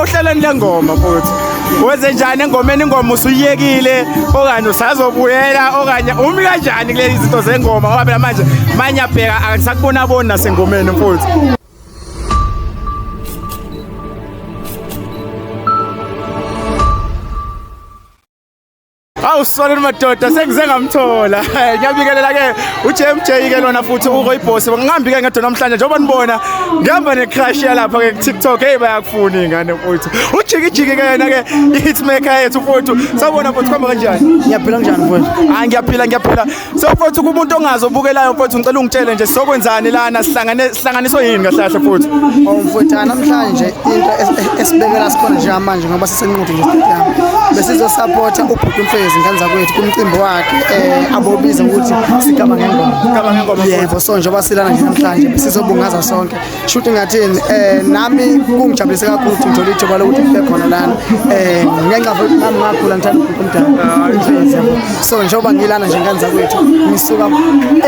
ohlelweni lengoma futhi wenze njani engomeni ingoma usuyiyekile okanye usazobuyela okanye umi kanjani kulezi zinto zengoma ngoba phela manje manyabheka angisakubona bona nasengomeni futhi Awu sorry madoda sengize ngamthola ngiyabikelela ke uJMJ ke lona futhi uRoyboss ngihambi ke ngedwa namhlanje njengoba nibona ngihamba necrush lapha ke TikTok hey bayakufuna ingane futhi ujikijiki ke yena ke hitmaker yethu futhi sabona futhi khamba kanjani Ngiyaphila kanjani mfowethu? Ngiyaphila so futhi kumuntu ongazobukelayo futhi ngicela ungitshele nje sokwenzani lana sihlanganiswe yini kahle kahle futhi Mfowethu namhlanje into esibekela sikhona njengamanje ngoba sisenquthu nje stadium besizo supporta ubhuti Mfezi ingane zakwethu kumcimbi wakhe abobiza ukuthi sigaba ngengoma yebo so njengoba silana nje namhlanje sizobungaza sonke shoot ngathini nami kungijabulise kakhulu ukuthi ngithola ithuba lokuthi kube khona lana ngenxa futhi nami ngakhula ngithanda ubhuti umdala Mfezi yabo so njengoba ngilana nje ingane zakwethu ngisuka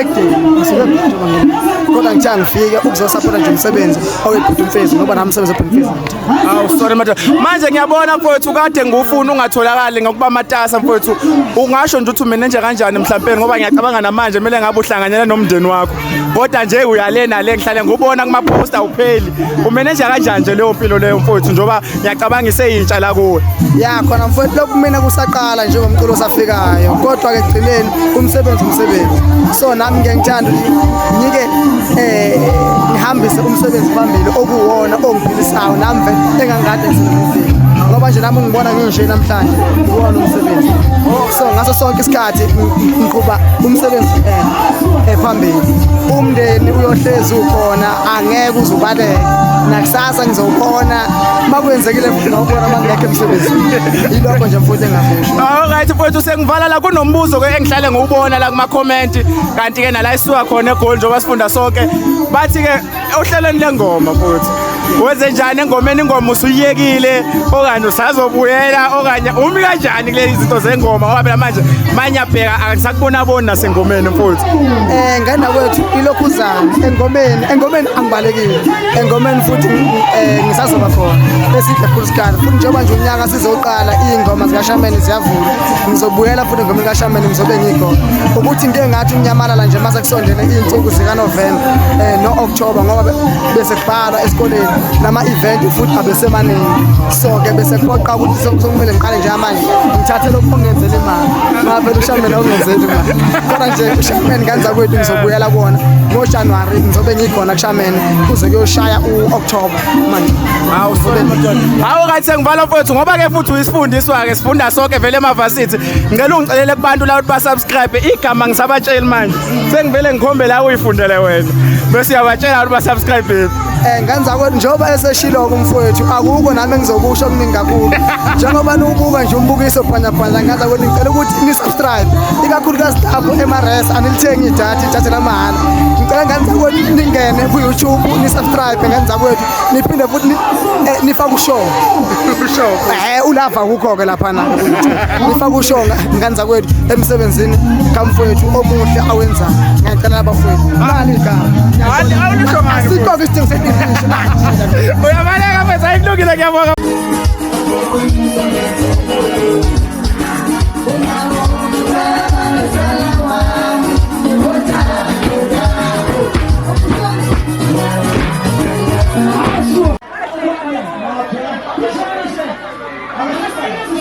ekudeni ngisuka njengoba kodwa ngithanga ngifike ukuzosupporta nje umsebenzi owebhuti Mfezi ngoba nami umsebenzi webhuti Mfezi Awu sorry madoda manje ngiyabona mfowethu kade ngufuna ungatholakali ngokuba matasa mfowethu ungasho nje ukuthi umanage kanjani mhlawumbe ngoba ngiyacabanga namanje kumele ngabe uhlanganyela nomndeni wakho kodwa nje uyalena le ngihlale ngubona kuma poster upheli umanage kanjani nje leyo mpilo leyo mfowethu njoba ngiyacabanga iseyintsha la kuwe ya khona mfowethu lokhu mina kusaqala nje ngomculo osafikayo kodwa ke egcineni umsebenzi so nami ngiyangithanda ngike ngihambise umsebenzi phambili okuwona ongiphilisayo nami vele engangade ngisebenza ngoba nje nami ngibona ngisho namhlanje ngibona umsebenzi so ngaso sonke isikhathi ngiqhuba umsebenzi phambili umndeni uyohlezi ukhona angeke uzubaleke nakusasa ngizobona makwenzekile ngiyabona mangekho emsebenzini ilokho nje mfowethu engakusho alright mfowethu sengivala la kunombuzo ke engihlale ngubona la kuma comment kanti ke nala isuka khona eGold njengoba sifunda sonke bathi ke ohlelweni lengoma mfowethu wenze njani engomeni ingoma usuyiyekile okanye usazobuyela okanye umi kanjani kulezi zinto zengoma ngoba phela manje manyabheka angisakubona bona nasengomeni mfowethu ngana kwethu ilokhuzana engomeni angibalekile engomeni futhi ngisazoba khona esidle full scan futhi njengoba nje unyaka sizoqala ingoma zikaShameni ziyavula ngizobuyela futhi engomeni kaShameni ngizobe ngikhona ukuthi into engathi unyamalala nje mase kusondele izinsuku zika November no October ngoba bese kubhala esikoleni nama event futhi abesemaningi so ke bese kuqoqa ukuthi sokumele ngiqale nje manje ngithathe lokho ngenzele imali ngavela uShameni ongenzele imali kodwa nje uShameni kanza kwethu ngizobuyela kubona ngoJanuary ngizobe ngikhona kuShameni kuze kuyoshaya uOctober manje hawu hawu kathi sengivala mfowethu ngoba ke futhi uyisifundiswa ke sifunda sonke vele eMavasithi ngicela ungicelele kubantu la ukuthi ba subscribe igama ngisabatshela manje sengivele ngikhombe la uyifundele wena bese uyabatshela ukuthi ba subscribe ngenza kwethu njengoba eseshilo kumfowethu akukho nami engizokusho okuningi kakhulu njengoba nubuka nje umbukiso phanya ngenza kwethu ngicela ukuthi ni subscribe ikakhulukazi lapho eMares anilithengi idatha lamahala ngicela ngenza kwethu ningene ku YouTube ni subscribe ngenza kwethu niphinde futhi nifaka ushow ulava kukho ke lapha na nifaka ushow ngenza kwethu emsebenzini kamfowethu omuhle awenza ngicela abafowethu mali igama asikho isidingo uyabaleka manje ayikulungile ngiyabonga I'm